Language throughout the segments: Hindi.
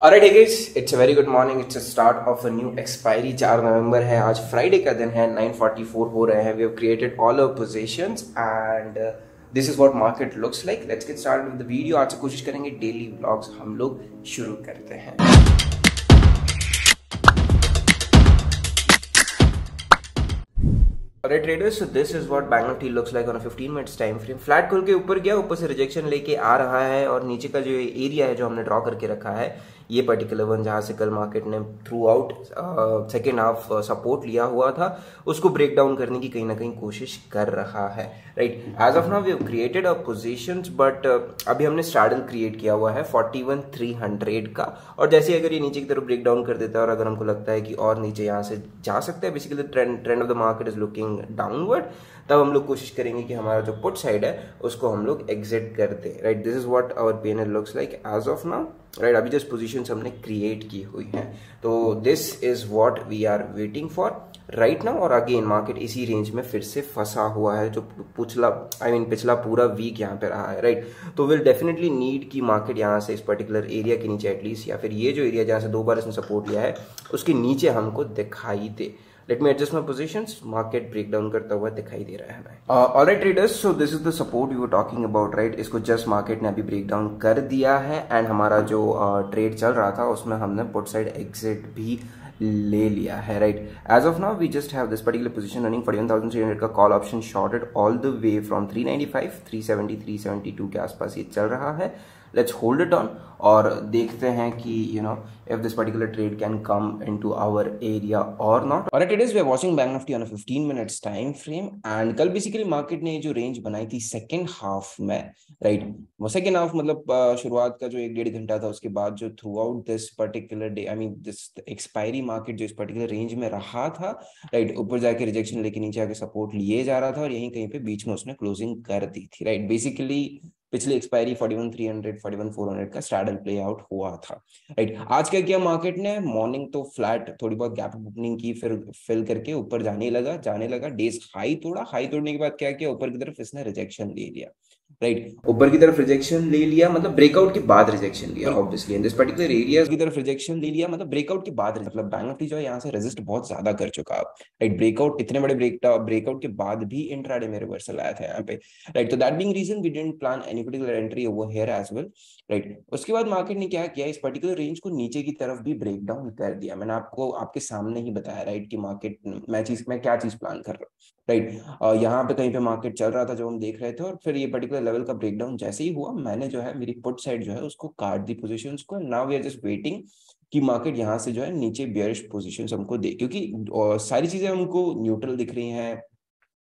Alright hey guys, it's a very good morning. It's a start of a new expiry. 4 नवंबर है आज, फ्राइडे का दिन है. 9:44 हो रहे हैं. We have created all our positions and this is what market looks like. Let's get started with the video. आज से कोशिश करेंगे डेली व्लॉग्स हम लोग शुरू करते हैं. Alright traders, so this is what Bank Nifty looks like on a 15 minutes time frame. Flat खुल के ऊपर गया, ऊपर से रिजेक्शन लेके आ रहा है और नीचे का जो एरिया है जो हमने ड्रॉ करके रखा है ये पर्टिकुलर वन जहाँ से कल मार्केट ने through out second half support लिया हुआ था उसको ब्रेक डाउन करने की कहीं ना कहीं कोशिश कर रहा है. Right, as of now we have created a positions but अभी हमने स्ट्रैडल क्रिएट किया हुआ है 41,300 का. और जैसे अगर ये नीचे की तरफ ब्रेक डाउन कर देता है और अगर हमको लगता है कि और नीचे यहाँ से जा सकता है, basically trend of the market is looking downward, तब हम लोग कोशिश करेंगे कि हमारा जो पुट साइड है उसको हम लोग एग्जिट कर दें. Right, this is what our PNL looks like as of now. Right, अभी जस्ट पोजीशंस हमने क्रिएट की हुई हैं, तो this is what we are waiting for right now. और अगेन मार्केट इसी रेंज में फिर से फंसा हुआ है जो पिछला पूरा वीक यहाँ पे रहा है. राइट, तो विल डेफिनेटली नीड कि मार्केट यहाँ से इस पर्टिकुलर एरिया के नीचे एटलीस्ट, या फिर ये जो एरिया जहाँ से दो बार इसने सपोर्ट लिया है उसके नीचे हमको दिखाई दे. Let me adjust my positions. Market break down करता हुआ दिखाई दे रहा है हमें. Alright traders, so this is the support we were talking about. Right, इसको जस्ट मार्केट ने अभी ब्रेक डाउन कर दिया है एंड हमारा जो ट्रेड चल रहा था उसमें हमने पुट साइड एग्जिट भी ले लिया है. Right, as of now we just have this particular position running 41,300 का call option shorted all the way from 395, 370, 372 के आसपास ये चल रहा है. लेट्स होल्ड इट ऑन और देखते हैं कि if this particular trade can come into our area or not. Alright, it is we are watching Bank Nifty on a 15 minutes time frame and कल बेसिकली मार्केट ने जो रेंज बनाई थी सेकेंड हाफ में, राइट, वो सेकेंड हाफ मतलब शुरुआत का जो 1-1.5 घंटा था उसके बाद जो through out this particular day this expiry market जो इस पर्टिकुलर रेंज में रहा था, राइट, ऊपर जाके रिजेक्शन लेके नीचे आके सपोर्ट लिए जा रहा था और यहीं कहीं पे बीच में उसने क्लोजिंग कर दी थी. राइट, बेसिकली पिछले एक्सपायरी 41,300 41,400 का स्ट्रैडल प्ले आउट हुआ था. राइट, आज क्या किया मार्केट ने, मॉर्निंग तो फ्लैट थोड़ी बहुत गैप ओपनिंग की, फिर फिल करके ऊपर जाने लगा डेज हाई तोड़ने के बाद क्या किया, ऊपर की तरफ इसने रिजेक्शन ले लिया. राइट, ऊपर की तरफ रिजेक्शन ले लिया मतलब ब्रेकआउट के बाद रिजेक्शन लिया obviously in this particular area की तरफ रिजेक्शन ले लिया मतलब ब्रेकआउट के बाद, मतलब बैंक निफ्टी जो है यहाँ से रेजिस्ट बहुत ज्यादा कर चुका है. राइट, ब्रेकआउट इतने बड़े ब्रेकआउट के बाद भी इंट्राडे में रिवर्सल आया था यहाँ पे. राइट, तो that being reason we didn't plan any particular entry over here as well. Right, उसके बाद मार्केट ने क्या किया, इस पर्टिकुलर रेंज को नीचे की तरफ भी ब्रेक डाउन कर दिया. मैंने आपको आपके सामने ही बताया, राइट, कि मार्केट मैं क्या चीज प्लान कर रहा हूँ. राइट, यहाँ पे कहीं पे मार्केट चल रहा था जो हम देख रहे थे और फिर ये पर्टिकुलर लेवल का ब्रेकडाउन जैसे ही हुआ मैंने जो है मेरी पुट साइड जो है उसको काट दी पोजीशंस को. Now we are just waiting कि मार्केट यहाँ से जो है नीचे बेयरिश पोजीशंस हमको दे, क्योंकि सारी चीजें हमको न्यूट्रल दिख रही हैं,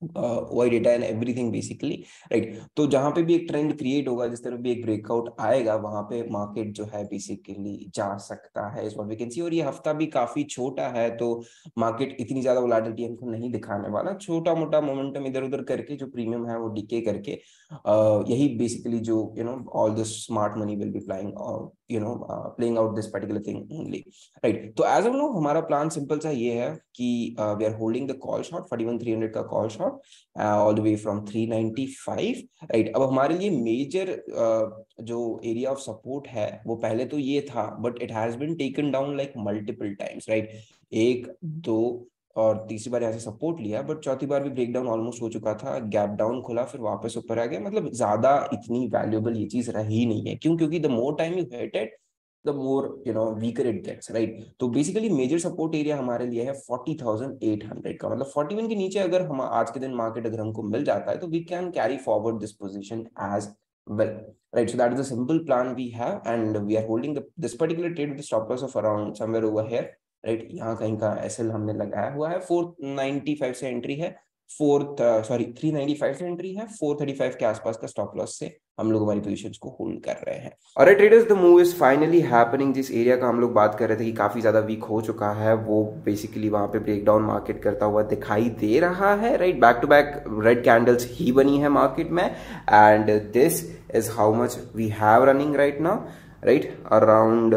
why data and everything basically. Right, तो जहां पे भी एक ट्रेंड क्रिएट होगा, जिस तरह भी एक ब्रेकआउट आएगा वहां पे मार्केट जो है बेसिकली जा सकता है, इस व्हाट वी कैन सी. और ये हफ्ता भी काफी छोटा है तो मार्केट इतनी ज्यादा वोलेटिलिटी हमको नहीं दिखाने वाला. छोटा मोटा मोमेंटम इधर उधर करके जो प्रीमियम है वो डिके करके यही बेसिकली जो all the smart money will be playing out this particular thing only. Right, तो एज ऑफ नाउ हमारा प्लान सिंपल सा ये है कि we are holding the call shot 41,300 का call shot all the way from 395. Right, अब हमारे लिए मेजर जो एरिया ऑफ सपोर्ट है वो पहले तो ये था but it has been taken down like multiple times. Right, 1 2 और तीसरी बार यहाँ से सपोर्ट लिया बट चौथी बार भी ब्रेक डाउन ऑलमोस्ट हो चुका था, गैप डाउन खुला फिर वापस ऊपर आ गया. मतलब ज्यादा इतनी वैल्यूएबल ये चीज रही नहीं है. क्यों? क्योंकि the more time you hit it the more weaker it gets. right, तो बेसिकली मेजर सपोर्ट एरिया हमारे लिए है 40,800 का. मतलब 41 के नीचे अगर हम आज के दिन मार्केट अगर हमको मिल जाता है तो we can carry forward this position as well. Right, so that is the simple plan we have and we are holding this particular trade with the stop loss of around somewhere over here. Right, यहाँ कहीं का एसएल हमने लगाया हुआ है, 495 से एंट्री है, 395 से एंट्री है, 435 के आसपास का स्टॉप लॉस से हम लोग हमारी पोजीशंस को होल्ड कर रहे हैं. और traders, the move is finally happening. जिस एरिया का हम लोग बात कर रहे थे कि काफी ज्यादा वीक हो चुका है वो बेसिकली वहां पे ब्रेकडाउन मार्केट करता हुआ दिखाई दे रहा है. Right, back to back red candles ही बनी है मार्केट में and this is how much we have running right now. Right, around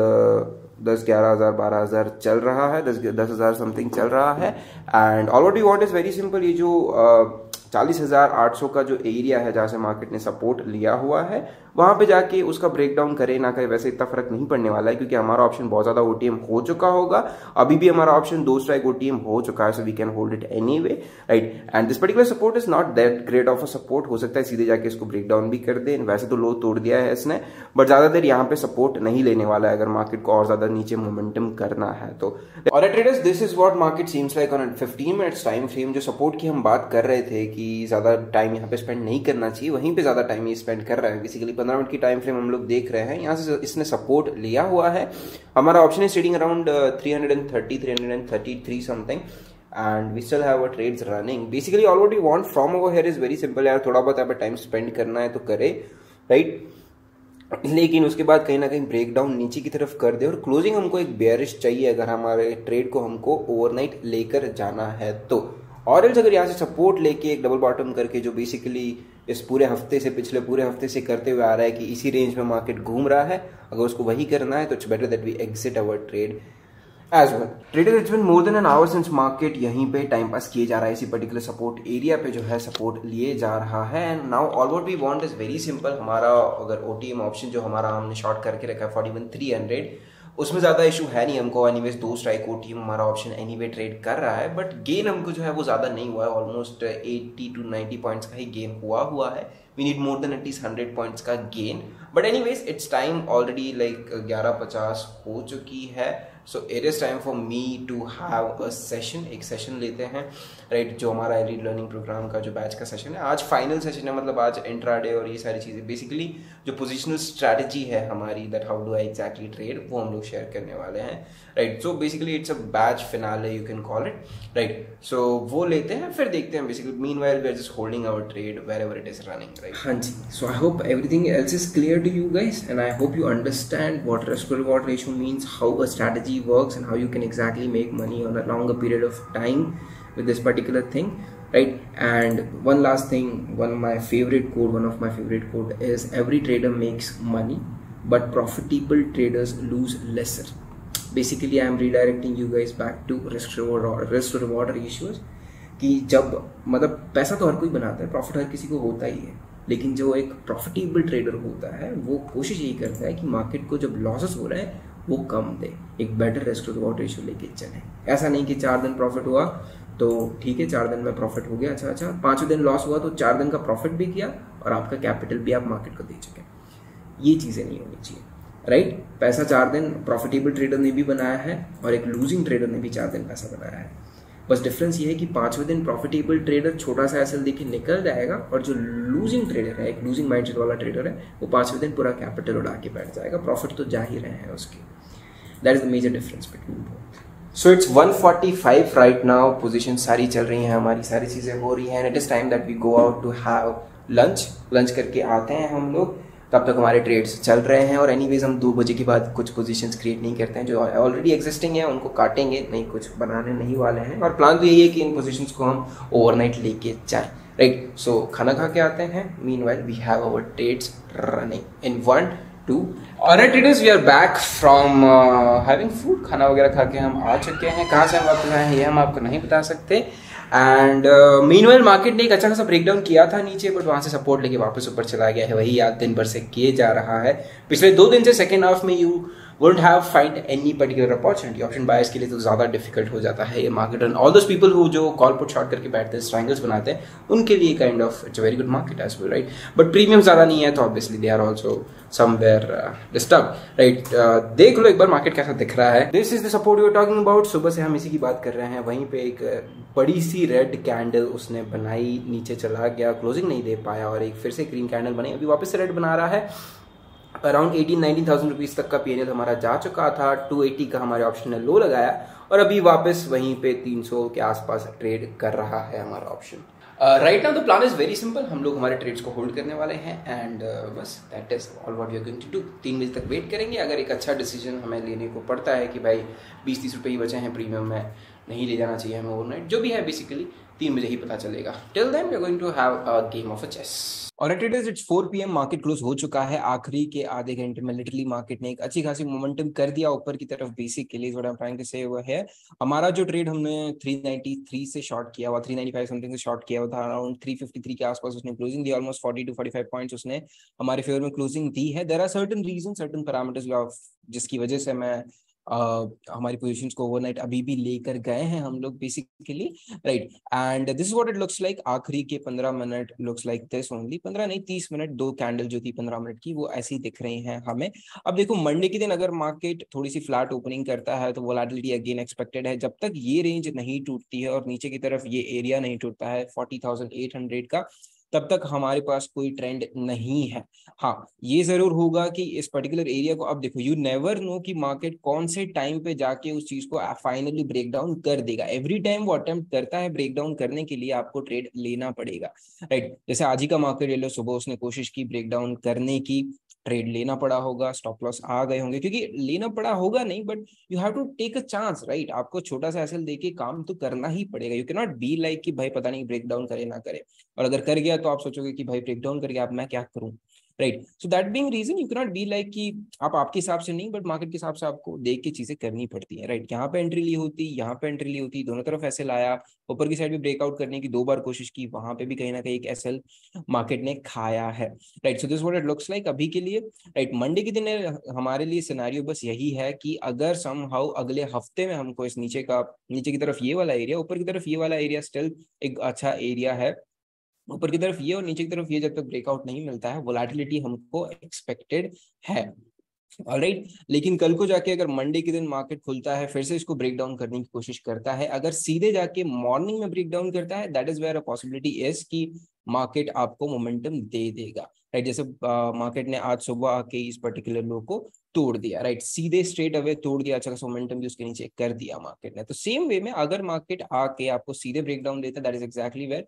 10-11,000 12,000 चल रहा है, 10,000 समथिंग चल रहा है. And all what we want is very simple. ये जो 40,800 का जो एरिया है जहाँ से मार्केट ने सपोर्ट लिया हुआ है, वहाँ पे जाके उसका ब्रेकडाउन करे ना करे वैसे इतना फर्क नहीं पड़ने वाला है, क्योंकि हमारा ऑप्शन बहुत ज़्यादा ओटीएम हो चुका होगा। अभी भी हमारा ऑप्शन 2 स्ट्राइक ओटीएम हो चुका है, so we can hold it anyway, right. And this particular support is not that great of a support, हो सकता है सीधे जाके इसको ब्रेकडाउन भी कर दे। वैसे तो लो तोड़ दिया है इसने, बट ज़्यादा देर यहाँ पे सपोर्ट नहीं लेने वाला है अगर मार्केट को और ज़्यादा नीचे मोमेंटम करना है तो। और traders, this is what market seems like on 15 minutes time frame. जो सपोर्ट की हम बात कर रहे थे कि ज़्यादा टाइम यहाँ पे स्पेंड नहीं करना चाहिए, वहीं पे ज़्यादा टाइम ये स्पेंड कर रहा है। बेसिकली 15 मिनट की टाइम फ्रेम हम लोग देख रहे हैं, यहाँ से इसने सपोर्ट लिया हुआ है। हमारा option is trading around 333 something, and we still have our trades running. Basically all what we want from over here is very simple यार, थोड़ा बहुत यहाँ पे टाइम स्पेंड करना है तो करे, राइट। लेकिन उसके बाद कहीं ना कहीं ब्रेकडाउन नीचे की तरफ कर दे और क्लोजिंग हमको एक बेयरिश चाहिए अगर हमारे ट्रेड को हमको ओवरनाइट लेकर जाना है तो। और अगर यहाँ से सपोर्ट लेके एक डबल बॉटम करके, जो बेसिकली इस पूरे हफ्ते से पिछले पूरे हफ्ते से करते हुए आ रहा है कि इसी रेंज में मार्केट घूम रहा है, अगर उसको वही करना है तो it's better that we exit our trade as well. Traders, it's been more than an hour since market यहीं पे टाइम पास किए जा रहा है, इसी पर्टिकुलर सपोर्ट एरिया पे जो है सपोर्ट लिए जा रहा है। And now all what we want is very simple. हमारा अगर ओटीएम ऑप्शन जो हमारा हमने शॉर्ट करके रखा है 41,300, उसमें ज़्यादा इशू है नहीं हमको। एनीवेज 2 स्ट्राइक ओटीएम हमारा ऑप्शन एनीवे ट्रेड कर रहा है, बट गेन हमको जो है वो ज़्यादा नहीं हुआ है। ऑलमोस्ट 80 to 90 पॉइंट्स का ही गेन हुआ है। We need more than at least 100 points का gain, but anyways it's time already like 11:50 हो चुकी है। So it is time for me to have a session, एक सेशन लेते हैं, राइट। जो हमारा एलीट लर्निंग प्रोग्राम का जो बैच का सेशन है, आज फाइनल सेशन है, मतलब आज इंट्राडे और ये सारी चीज़ें, बेसिकली जो पोजिशनल स्ट्रैटेजी है हमारी, that how do I exactly trade, वो हम लोग शेयर करने वाले हैं, right. So basically it's a batch finale you can call it, right. So वो लेते हैं, फिर देखते हैं। Basically meanwhile we are just holding our trade wherever it is running, right. हाँ जी, so I hope everything else is clear to you guys, and I hope you understand what risk to reward ratio means, how a strategy works and how you can exactly make money on a longer period of time with this particular thing, right? And one last thing, one of my favorite quote is, every trader makes money but profitable traders lose lesser. Basically I am redirecting you guys back to risk to reward ratios, कि जब मतलब पैसा तो हर कोई बनाता है, प्रॉफिट हर किसी को होता ही है, लेकिन जो एक प्रॉफिटेबल ट्रेडर होता है वो कोशिश यही करता है कि मार्केट को जब लॉसेस हो रहे हैं वो कम दे, एक better risk to reward ratio लेके चले। ऐसा नहीं कि 4 दिन प्रॉफिट हुआ तो ठीक है, 4 दिन में प्रॉफिट हो गया, अच्छा 5वें दिन लॉस हुआ तो 4 दिन का प्रॉफिट भी किया और आपका कैपिटल भी आप मार्केट को दे चुके। ये चीज़ें नहीं होनी चाहिए, राइट। पैसा 4 दिन प्रॉफिटेबल ट्रेडर ने भी बनाया है और एक लूजिंग ट्रेडर ने भी 4 दिन पैसा बनाया है। बस डिफरेंस ये है कि 5वें दिन प्रॉफिटेबल ट्रेडर छोटा सा एसएल देके निकल जाएगा, और जो लूजिंग ट्रेडर है, एक लूजिंग माइंडसेट वाला ट्रेडर है, वो 5वें दिन पूरा कैपिटल उड़ा के बैठ जाएगा। प्रॉफिट तो जा ही रहे हैं उसके। That is the major difference between both. So it's 1:45 right now, position सारी चल रही हैं हमारी, सारी चीज़ें हो रही हैं, and it is time that we go out to have lunch करके आते हैं हम लोग। तब तक हमारे ट्रेड्स चल रहे हैं, और एनीवेज हम 2 बजे के बाद कुछ पोजीशंस क्रिएट नहीं करते हैं। जो ऑलरेडी एग्जिस्टिंग है उनको काटेंगे, नहीं कुछ बनाने नहीं वाले हैं। और प्लान तो यही है कि इन पोजीशंस को हम ओवरनाइट लेके जाएं, राइट। सो खाना खा के आते हैं, meanwhile we have our trades running in 1, 2। Alright traders, we are back from having food. खाना वगैरह खा के हम आ चुके हैं। कहाँ से हम वापस आए हैं ये हम आपको नहीं बता सकते। एंड मीनवाइल मार्केट ने एक अच्छा खासा ब्रेकडाउन किया था नीचे, बट वहाँ से सपोर्ट लेके वापस ऊपर चला गया है। वही याद दिन भर से किए जा रहा है। पिछले 2 दिन से सेकेंड हाफ में you won't have find any particular opportunity. Option buyers के लिए तो ज़्यादा डिफिकल्ट हो जाता है ये market, and all those people who जो कॉल पुट शॉर्ट करके बैठते हैं, ट्रायंगल्स बनाते हैं, उनके लिए kind of it's a very good market as well, right. But premium ज़्यादा नहीं है तो obviously they are also somewhere disturb, right. देख लो एक बार मार्केट कैसा दिख रहा है। This is the support you are talking about. सुबह से हम इसी की बात कर रहे हैं। वहीं पे एक बड़ी सी रेड कैंडल उसने बनाई, नीचे चला गया, क्लोजिंग नहीं दे पाया, और एक फिर से ग्रीन कैंडल बनी, अभी वापस से रेड बना रहा है। अराउंड 18-19,000 रुपीज़ तक का पीएनएल हमारा जा चुका था। 280 का हमारे ऑप्शन ने लो लगाया, और अभी वापस वहीं पे 300 के आसपास ट्रेड कर रहा है हमारा option. Right now the plan is very simple. हम लोग हमारे ट्रेड्स को होल्ड करने वाले हैं, एंड बस that is all what we are going to do. 3 बजे तक वेट करेंगे। अगर एक अच्छा डिसीजन हमें लेने को पड़ता है कि भाई 20-30 रुपये ही बचे हैं प्रीमियम में, नहीं ले जाना चाहिए हमें ओवरनाइट, जो भी है बेसिकली 3 बजे ही पता चलेगा। Till then we are going to have a game of a chess. और it is it's 4 PM, market close हो चुका है। आखिरी के आधे घंटे में लिटरली मार्केट ने एक अच्छी खासी मोमेंटम कर दिया ऊपर की तरफ। Basically what I am trying to say हुआ है, हमारा जो ट्रेड हमने 393 से शॉर्ट किया हुआ, 395 समथिंग से शॉर्ट किया हुआ था, अराउंड 353 के आसपास उसने क्लोजिंग दी। ऑलमोस्ट 40 to 45 पॉइंट्स उसने हमारे फेवर में क्लोजिंग दी है। There are certain reason, certain parameters जिसकी वजह से मैं हमारी पोजीशंस को ओवरनाइट अभी भी लेकर गए हैं हम लोग basically, right. And this is what it looks like. आखिरी के 15 minute looks like this only, 15 नहीं 30 मिनट, 2 कैंडल जो थी 15 मिनट की वो ऐसी दिख रही हैं हमें। अब देखो मंडे के दिन अगर मार्केट थोड़ी सी फ्लैट ओपनिंग करता है तो वोलेटिलिटी अगेन एक्सपेक्टेड है। जब तक ये रेंज नहीं टूटती है और नीचे की तरफ ये एरिया नहीं टूटता है 40,800 का, तब तक हमारे पास कोई ट्रेंड नहीं है। हाँ, ये जरूर होगा कि इस पर्टिकुलर एरिया को, अब देखो यू नेवर नो कि मार्केट कौन से टाइम पे जाके उस चीज को फाइनली ब्रेक डाउन कर देगा। एवरी टाइम वो अटेम्प्ट करता है ब्रेक डाउन करने के लिए, आपको ट्रेड लेना पड़ेगा, राइट। जैसे आज ही का मार्केट ले लो, सुबह उसने कोशिश की ब्रेक डाउन करने की, ट्रेड लेना पड़ा होगा, स्टॉप लॉस आ गए होंगे, क्योंकि लेना पड़ा होगा नहीं, but you have to take a chance, right. आपको छोटा सा एसएल देके काम तो करना ही पड़ेगा। You can not be like कि भाई पता नहीं ब्रेक डाउन करे ना करे, और अगर कर गया तो आप सोचोगे कि भाई ब्रेक डाउन कर गया, अब मैं क्या करूं, right. So that being reason you can not be like कि आप आपके हिसाब से नहीं, बट मार्केट के हिसाब से आपको देख के चीजें करनी पड़ती है, राइट। यहाँ पे एंट्री ली होती, यहाँ पे एंट्री ली होती, दोनों तरफ ऐसे लाया, ऊपर की साइड भी ब्रेकआउट करने की 2 बार कोशिश की, वहां पे भी कहीं ना कहीं एक एसएल मार्केट ने खाया है, right. So this what it looks like अभी के लिए, राइट। मंडे के दिन हमारे लिए सिनेरियो बस यही है कि अगर समहाउ अगले हफ्ते में हमको इस नीचे की तरफ ये वाला एरिया, ऊपर की तरफ ये वाला एरिया स्टिल एक अच्छा एरिया है, ऊपर की तरफ ये और नीचे की तरफ ये जब तक ब्रेकआउट नहीं मिलता है, वोलेटिलिटी हमको एक्सपेक्टेड है, ऑलराइट। लेकिन कल को जाके अगर मंडे के दिन मार्केट खुलता है, फिर से इसको ब्रेक डाउन करने की कोशिश करता है, अगर सीधे जाके मॉर्निंग में ब्रेक डाउन करता है, that is where a possibility is कि मार्केट आपको मोमेंटम दे देगा, राइट। जैसे मार्केट ने आज सुबह आके इस पर्टिकुलर लो को तोड़ दिया, राइट, सीधे स्ट्रेट अवे तोड़ दिया, अच्छा खासा मोमेंटम भी उसके नीचे कर दिया मार्केट ने। तो सेम वे में अगर मार्केट आके आपको सीधे ब्रेक डाउन देता है, that is exactly where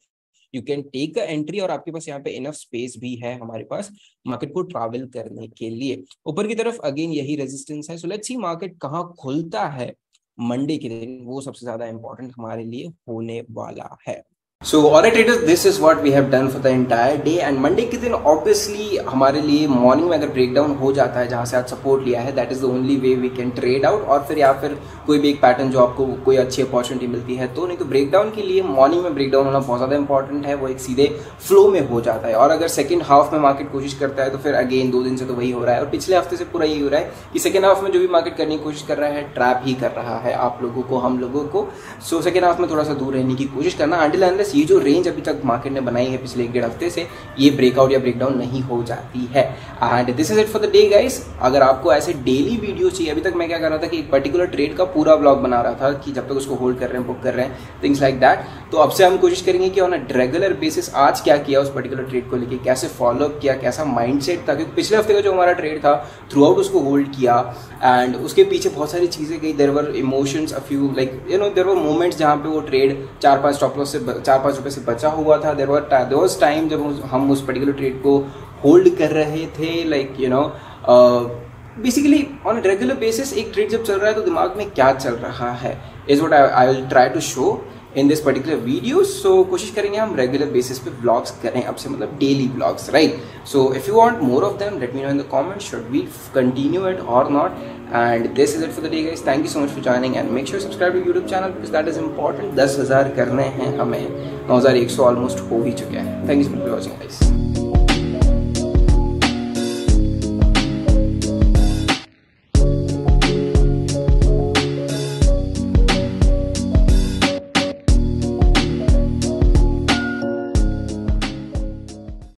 you can take a entry, और आपके पास यहाँ पे इनफ स्पेस भी है हमारे पास मार्केट को ट्रैवल करने के लिए। ऊपर की तरफ अगेन यही रेजिस्टेंस है। सो लेट्स सी मार्केट कहाँ खुलता है मंडे के दिन, वो सबसे ज्यादा इंपॉर्टेंट हमारे लिए होने वाला है। So alright traders, this is what we have done for the entire day, and Monday के दिन obviously हमारे लिए मॉर्निंग में अगर ब्रेकडाउन हो जाता है जहाँ से आज सपोर्ट लिया है, that is the only way we can trade out, और फिर या फिर कोई भी एक पैटर्न जो आपको कोई अच्छी अपॉर्चुनिटी मिलती है तो, नहीं तो ब्रेकडाउन के लिए मॉर्निंग में ब्रेकडाउन होना बहुत ज़्यादा इंपॉर्टेंट है, वो एक सीधे फ्लो में हो जाता है। और अगर सेकंड हाफ में मार्केट कोशिश करता है तो फिर अगेन 2 दिन से तो वही हो रहा है, और पिछले हफ्ते से पूरा यही हो रहा है कि सेकंड हाफ में जो भी मार्केट करने की कोशिश कर रहा है, ट्रैप ही कर रहा है आप लोगों को, हम लोगों को। सो सेकंड हाफ में थोड़ा सा दूर रहने की कोशिश करना, अंटिल अनलेस ये जो रेंज अभी तक मार्केट ने बनाई है पिछले 1-1.5 हफ्ते से, ये ब्रेकआउट या ब्रेकडाउन नहीं हो जाती है। And this is it for the day guys. अगर आपको ऐसे डेली वीडियो चाहिए, अभी तक मैं क्या कर रहा था कि एक पर्टिकुलर ट्रेड का पूरा ब्लॉग बना रहा था कि जब तक उसको होल्ड कर रहे हैं, बुक कर रहे हैं, थिंग्स लाइक दैट। तो अब से हम कोशिश करेंगे कि ऑन अ रेगुलर बेसिस आज क्या किया उस पर्टिकुलर ट्रेड को लेके, कैसे फॉलो अप किया, कैसा माइंडसेट था, क्योंकि पिछले हफ्ते का जो हमारा ट्रेड था थ्रू आउट उसको होल्ड किया, एंड उसके पीछे बहुत सारी चीजें गई। There were emotions, a few like you know there were moments जहाँ पे वो ट्रेड 4-5 स्टॉप लॉस से 4-5 रुपए से बचा हुआ था। देयर वाज टाइम जब हम उस पर्टिकुलर ट्रेड को होल्ड कर रहे थे, like you no basically on regular basis एक ट्रेड जब चल रहा है तो दिमाग में क्या चल रहा है, is what I will try to show in this particular video. So कोशिश करेंगे हम रेगुलर बेसिस पे ब्लॉग्स करें अब से, मतलब daily blogs, right. So if you want more of them let me know in the comments, should we continue it और not. And this is it for the day guys, thank you so much for joining and make sure subscribe to YouTube channel because that is important. 10,000 करने हैं हमें, 9,100 ऑलमोस्ट हो ही चुके हैं। Thank you so much for watching guys.